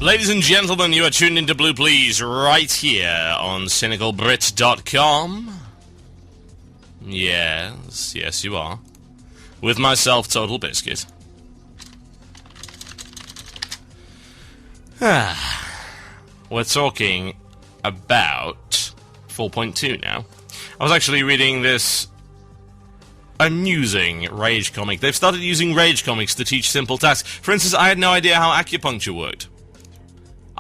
Ladies and gentlemen, you are tuned into Blue Please right here on cynicalbrits.com. Yes, you are. With myself, Total Biscuit. We're talking about 4.2 now. I was actually reading this amusing Rage comic. They've started using Rage comics to teach simple tasks. For instance, I had no idea how acupuncture worked.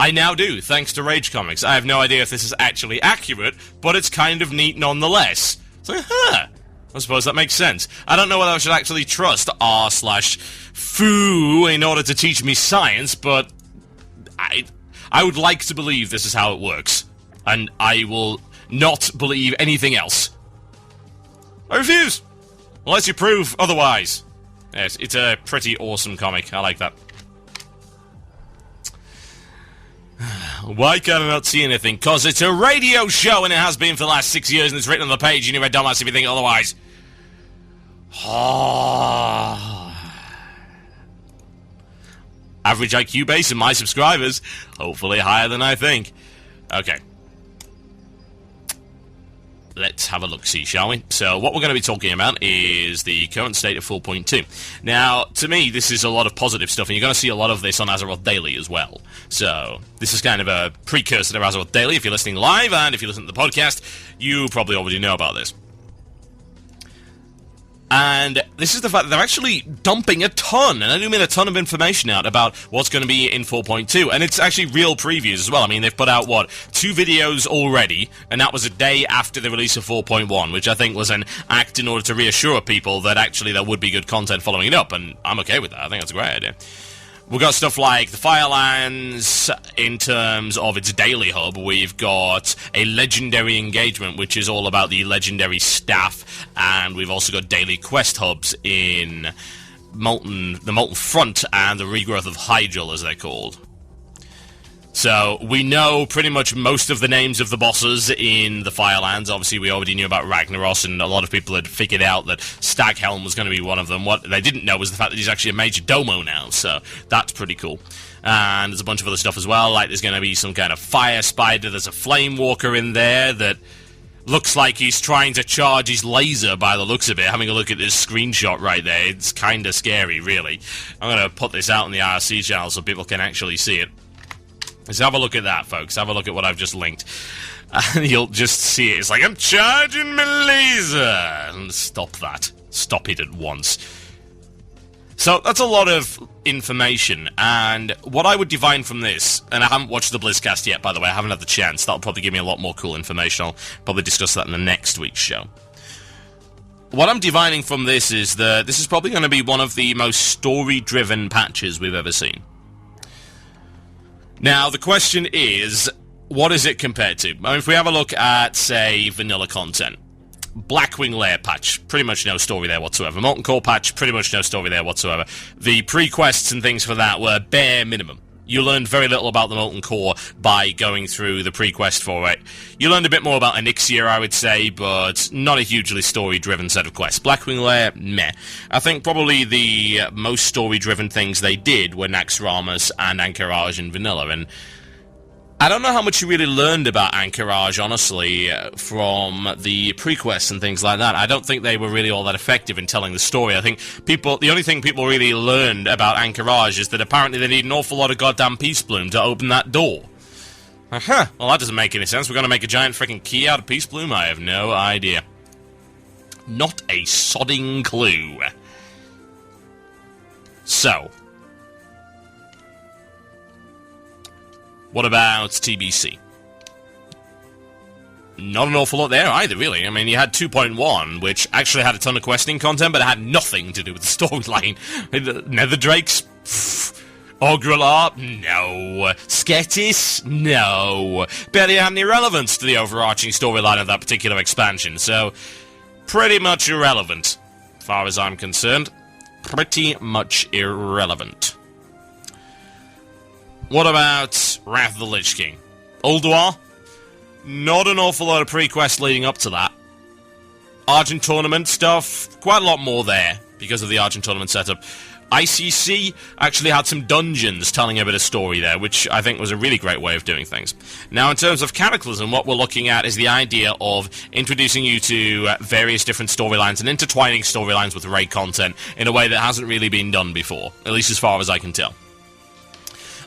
I now do, thanks to Rage comics. I have no idea if this is actually accurate, but it's kind of neat nonetheless. It's like, I suppose that makes sense. I don't know whether I should actually trust r/foo in order to teach me science, but I would like to believe this is how it works. And I will not believe anything else. I refuse! Unless you prove otherwise. Yes, it's a pretty awesome comic. I like that. Why can I not see anything? Because it's a radio show and it has been for the last 6 years and it's written on the page and you're a dumbass if you think otherwise. Average IQ base in my subscribers. Hopefully higher than I think. Okay. Let's have a look-see, shall we? So, what we're going to be talking about is the current state of 4.2. Now, to me, this is a lot of positive stuff, and you're going to see a lot of this on Azeroth Daily as well. So, this is kind of a precursor to Azeroth Daily. If you're listening live, and if you listen to the podcast, you probably already know about this. And this is the fact that they're actually dumping a ton, and I do mean a ton of information out about what's going to be in 4.2, and it's actually real previews as well. I mean, they've put out, 2 videos already, and that was a day after the release of 4.1, which I think was an act in order to reassure people that actually there would be good content following it up, and I'm okay with that. I think that's a great idea. We've got stuff like the Firelands in terms of its daily hub. We've got a legendary engagement, which is all about the legendary staff, and we've also got daily quest hubs in the Molten Front and the Regrowth of Hydril, as they're called. So, we know pretty much most of the names of the bosses in the Firelands. Obviously, we already knew about Ragnaros, and a lot of people had figured out that Staghelm was going to be one of them. What they didn't know was the fact that he's actually a major domo now, so that's pretty cool. And there's a bunch of other stuff as well, like there's going to be some kind of fire spider, there's a flame walker in there that looks like he's trying to charge his laser by the looks of it. Having a look at this screenshot right there, it's kind of scary, really. I'm going to put this out on the IRC channel so people can actually see it. Let's have a look at that, folks. Have a look at what I've just linked. And you'll just see it. It's like, I'm charging my laser! And stop that. Stop it at once. So, that's a lot of information, and what I would divine from this, and I haven't watched the BlizzCast yet, by the way, I haven't had the chance, that'll probably give me a lot more cool information. I'll probably discuss that in the next week's show. What I'm divining from this is that this is probably going to be one of the most story-driven patches we've ever seen. Now, the question is, what is it compared to? I mean, if we have a look at, say, vanilla content, Blackwing Lair patch, pretty much no story there whatsoever. Molten Core patch, pretty much no story there whatsoever. The pre-quests and things for that were bare minimum. You learned very little about the Molten Core by going through the pre-quest for it. You learned a bit more about Elixir, I would say, but not a hugely story-driven set of quests. Blackwing Lair, meh. I think probably the most story-driven things they did were Naxxramas and Anchorage in vanilla, and I don't know how much you really learned about Anchorage, honestly, from the pre-quests and things like that. I don't think they were really all that effective in telling the story. I think the only thing people really learned about Anchorage is that apparently they need an awful lot of goddamn Peace Bloom to open that door. Well, that doesn't make any sense. We're going to make a giant freaking key out of Peace Bloom? I have no idea. Not a sodding clue. So, what about TBC? Not an awful lot there either, really. I mean, you had 2.1, which actually had a ton of questing content, but it had nothing to do with the storyline. Nether Drakes? Ogrelar? No. Sketis? No. Barely had any relevance to the overarching storyline of that particular expansion, so pretty much irrelevant, as far as I'm concerned. Pretty much irrelevant. What about Wrath of the Lich King? Ulduar? Not an awful lot of pre-quest leading up to that. Argent Tournament stuff, quite a lot more there, because of the Argent Tournament setup. ICC actually had some dungeons telling a bit of story there, which I think was a really great way of doing things. Now, in terms of Cataclysm, what we're looking at is the idea of introducing you to various different storylines and intertwining storylines with raid content in a way that hasn't really been done before, at least as far as I can tell.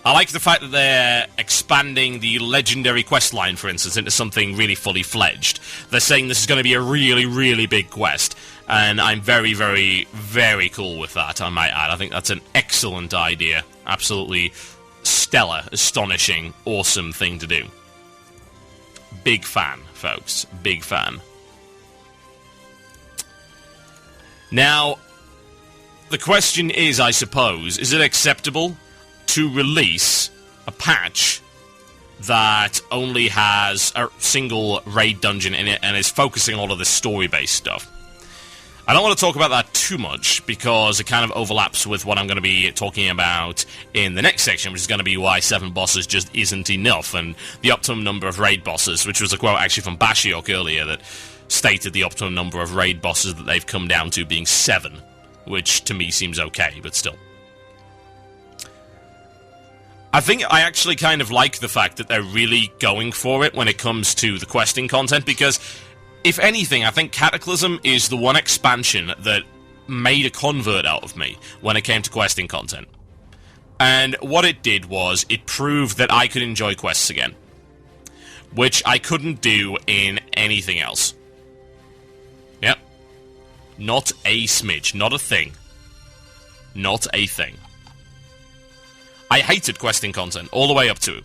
I like the fact that they're expanding the legendary quest line, for instance, into something really fully fledged. They're saying this is going to be a really, really big quest, and I'm very, very, very cool with that, I might add. I think that's an excellent idea. Absolutely stellar, astonishing, awesome thing to do. Big fan, folks. Big fan. Now, the question is, I suppose, is it acceptable to release a patch that only has a single raid dungeon in it and is focusing on all of this story-based stuff? I don't want to talk about that too much because it kind of overlaps with what I'm going to be talking about in the next section, which is going to be why 7 bosses just isn't enough, and the optimum number of raid bosses, which was a quote actually from Bashiok earlier that stated the optimum number of raid bosses that they've come down to being 7, which to me seems okay, but still. I think I actually kind of like the fact that they're really going for it when it comes to the questing content, because, if anything, I think Cataclysm is the one expansion that made a convert out of me when it came to questing content. And what it did was, it proved that I could enjoy quests again, which I couldn't do in anything else. Yep. Not a smidge. Not a thing. Not a thing. I hated questing content all the way up to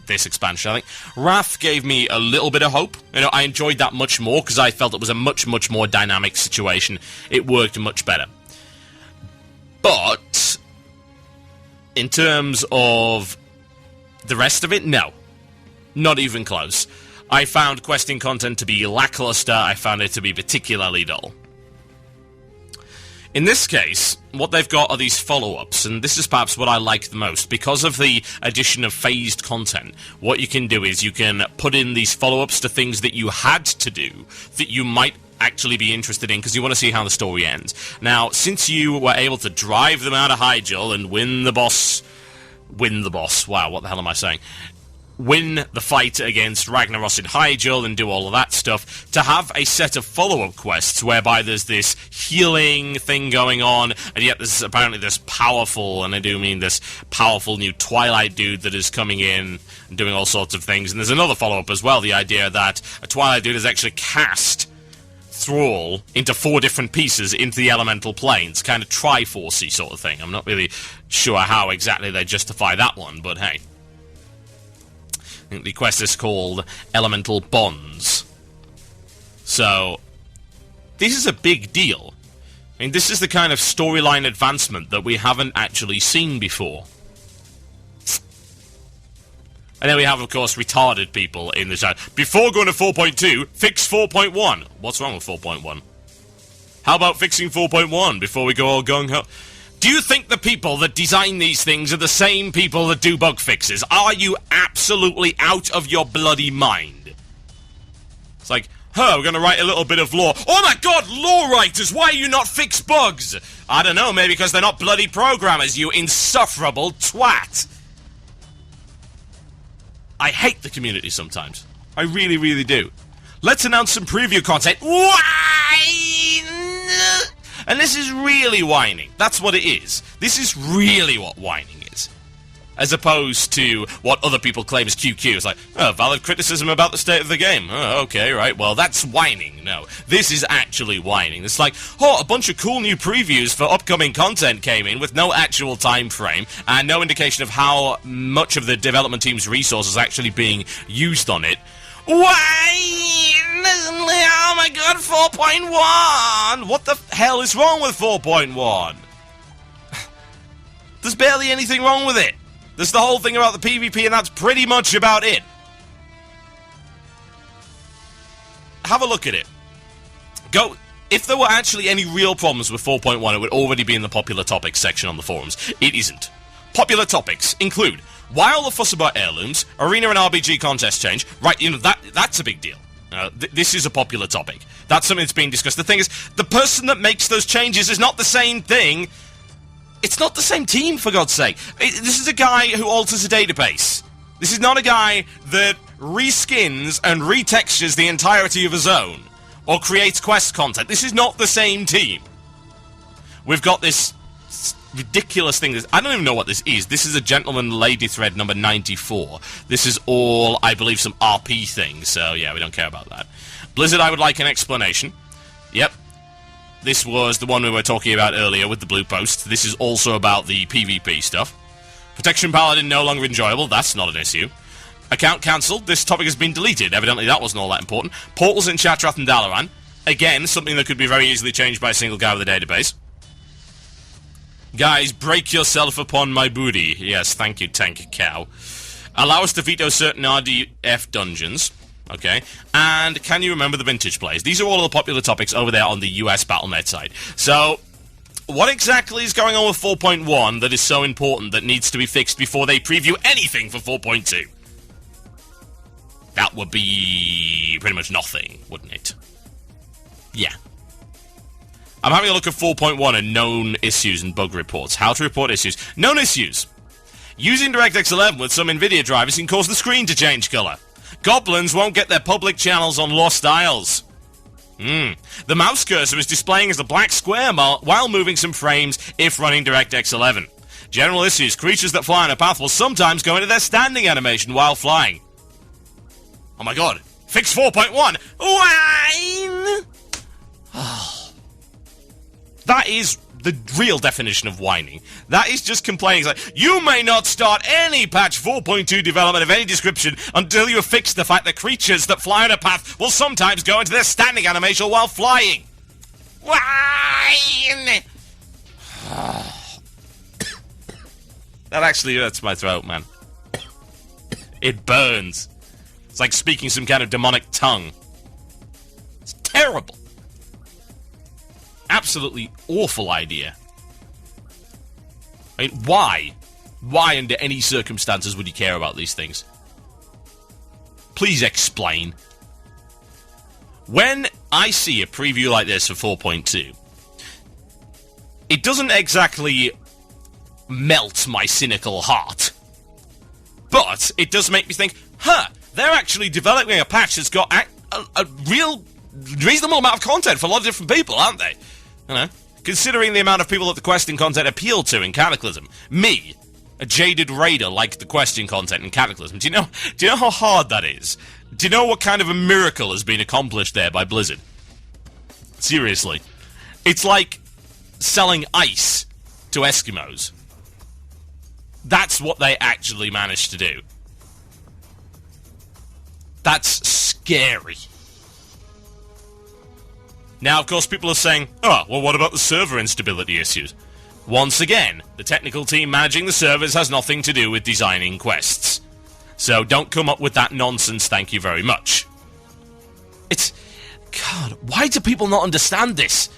this expansion. I think Wrath gave me a little bit of hope. You know, I enjoyed that much more because I felt it was a much, much more dynamic situation. It worked much better. But in terms of the rest of it, no. Not even close. I found questing content to be lackluster. I found it to be particularly dull. In this case, what they've got are these follow-ups, and this is perhaps what I like the most. Because of the addition of phased content, what you can do is you can put in these follow-ups to things that you had to do, that you might actually be interested in, because you want to see how the story ends. Now, since you were able to drive them out of Hyjal and win the boss, wow, what the hell am I saying? Win the fight against Ragnaros in Hyjal and do all of that stuff, to have a set of follow-up quests whereby there's this healing thing going on, and yet there's apparently this powerful, and I do mean this powerful new Twilight dude that is coming in and doing all sorts of things. And there's another follow-up as well, the idea that a Twilight dude has actually cast Thrall into 4 different pieces into the elemental planes, kind of Triforce-y sort of thing. I'm not really sure how exactly they justify that one, but hey. I think the quest is called Elemental Bonds. So, this is a big deal. I mean, this is the kind of storyline advancement that we haven't actually seen before. And then we have, of course, retarded people in the chat. Before going to 4.2, fix 4.1. What's wrong with 4.1? How about fixing 4.1 before we go all gung-ho? Do you think the people that design these things are the same people that do bug fixes? Are you absolutely out of your bloody mind? It's like, we're going to write a little bit of lore. Oh my god, lore writers, why are you not fix bugs? I don't know, maybe because they're not bloody programmers, you insufferable twat. I hate the community sometimes. I really, really do. Let's announce some preview content. Why? And this is really whining. That's what it is. This is really what whining is. As opposed to what other people claim is QQ. It's like, valid criticism about the state of the game. Oh, okay, right. Well, that's whining. No, this is actually whining. It's like, a bunch of cool new previews for upcoming content came in with no actual time frame and no indication of how much of the development team's resources actually being used on it. Why? Oh my god, 4.1! What the hell is wrong with 4.1? There's barely anything wrong with it. There's the whole thing about the PvP, and that's pretty much about it. Have a look at it. If there were actually any real problems with 4.1, it would already be in the popular topics section on the forums. It isn't. Popular topics include, why all the fuss about heirlooms, arena and RBG contest change, right, that's a big deal. This is a popular topic. That's something that's being discussed. The thing is, the person that makes those changes is not the same thing It's not the same team, for God's sake. This is a guy who alters a database. This is not a guy that reskins and retextures the entirety of a zone, or creates quest content. This is not the same team. We've got this ridiculous thing. I don't even know what this is. This is a Gentleman Lady Thread number 94. This is all, I believe, some RP things, so yeah, we don't care about that. Blizzard, I would like an explanation. Yep. This was the one we were talking about earlier with the blue post. This is also about the PvP stuff. Protection Paladin no longer enjoyable. That's not an issue. Account cancelled. This topic has been deleted. Evidently that wasn't all that important. Portals in Chatrath and Dalaran. Again, something that could be very easily changed by a single guy with a database. Guys, break yourself upon my booty. Yes, thank you, Tank Cow. Allow us to veto certain RDF dungeons. Okay. And can you remember the vintage plays? These are all of the popular topics over there on the US Battle.net site. So, what exactly is going on with 4.1 that is so important that needs to be fixed before they preview anything for 4.2? That would be pretty much nothing, wouldn't it? Yeah. I'm having a look at 4.1 and known issues and bug reports. How to report issues. Known issues. Using DirectX 11 with some NVIDIA drivers can cause the screen to change color. Goblins won't get their public channels on Lost Isles. The mouse cursor is displaying as a black square while moving some frames if running DirectX 11. General issues. Creatures that fly on a path will sometimes go into their standing animation while flying. Oh my god. Fix 4.1. Whine! That is the real definition of whining. That is just complaining. It's like, you may not start any patch 4.2 development of any description until you have fixed the fact that creatures that fly on a path will sometimes go into their standing animation while flying. Whine! That actually hurts my throat, man. It burns. It's like speaking some kind of demonic tongue. It's terrible. Absolutely awful idea. I mean, why? Why under any circumstances would you care about these things? Please explain. When I see a preview like this for 4.2, it doesn't exactly melt my cynical heart. But it does make me think, they're actually developing a patch that's got a real reasonable amount of content for a lot of different people, aren't they? You know, considering the amount of people that the questing content appealed to in Cataclysm. Me, a jaded raider, like the questing content in Cataclysm. Do you know how hard that is? Do you know what kind of a miracle has been accomplished there by Blizzard? Seriously. It's like selling ice to Eskimos. That's what they actually managed to do. That's scary. Now, of course, people are saying, oh, well, what about the server instability issues? Once again, the technical team managing the servers has nothing to do with designing quests. So don't come up with that nonsense, thank you very much. God, why do people not understand this?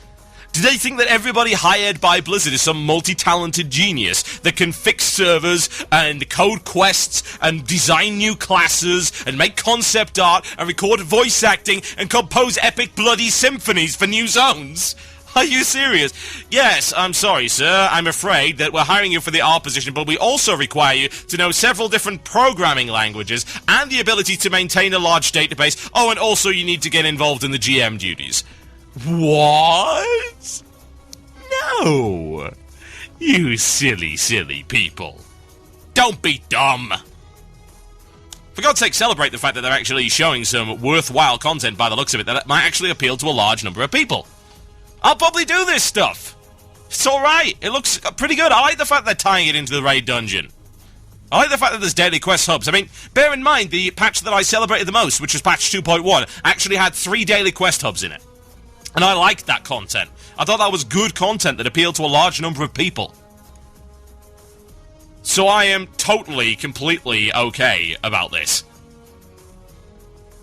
Do they think that everybody hired by Blizzard is some multi-talented genius that can fix servers and code quests and design new classes and make concept art and record voice acting and compose epic bloody symphonies for new zones? Are you serious? Yes, I'm sorry, sir. I'm afraid that we're hiring you for the R position, but we also require you to know several different programming languages and the ability to maintain a large database. Oh, and also you need to get involved in the GM duties. What? No. You silly, silly people. Don't be dumb. For God's sake, celebrate the fact that they're actually showing some worthwhile content by the looks of it that might actually appeal to a large number of people. I'll probably do this stuff. It's alright. It looks pretty good. I like the fact they're tying it into the raid dungeon. I like the fact that there's daily quest hubs. I mean, bear in mind, the patch that I celebrated the most, which was patch 2.1, actually had 3 daily quest hubs in it. And I liked that content. I thought that was good content that appealed to a large number of people. So I am totally, completely okay about this.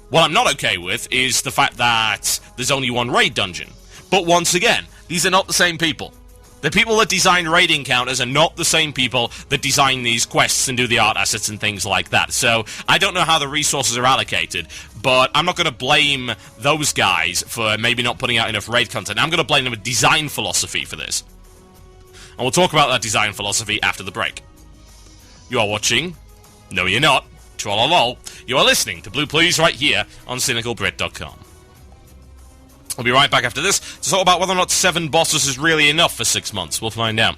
What I'm not okay with is the fact that there's only one raid dungeon. But once again, these are not the same people. The people that design raid encounters are not the same people that design these quests and do the art assets and things like that. So I don't know how the resources are allocated, but I'm not going to blame those guys for maybe not putting out enough raid content. I'm going to blame them with design philosophy for this. and we'll talk about that design philosophy after the break. You are watching... No, you're not. Trollolol. You are listening to Blue Please right here on CynicalBrit.com. We'll be right back after this to talk about whether or not 7 bosses is really enough for 6 months. We'll find out.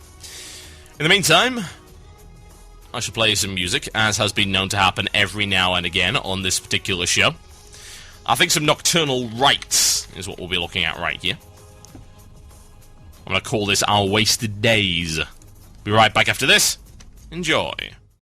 In the meantime, I shall play some music, as has been known to happen every now and again on this particular show. I think some Nocturnal Rites is what we'll be looking at right here. I'm going to call this Our Wasted Days. Be right back after this. Enjoy.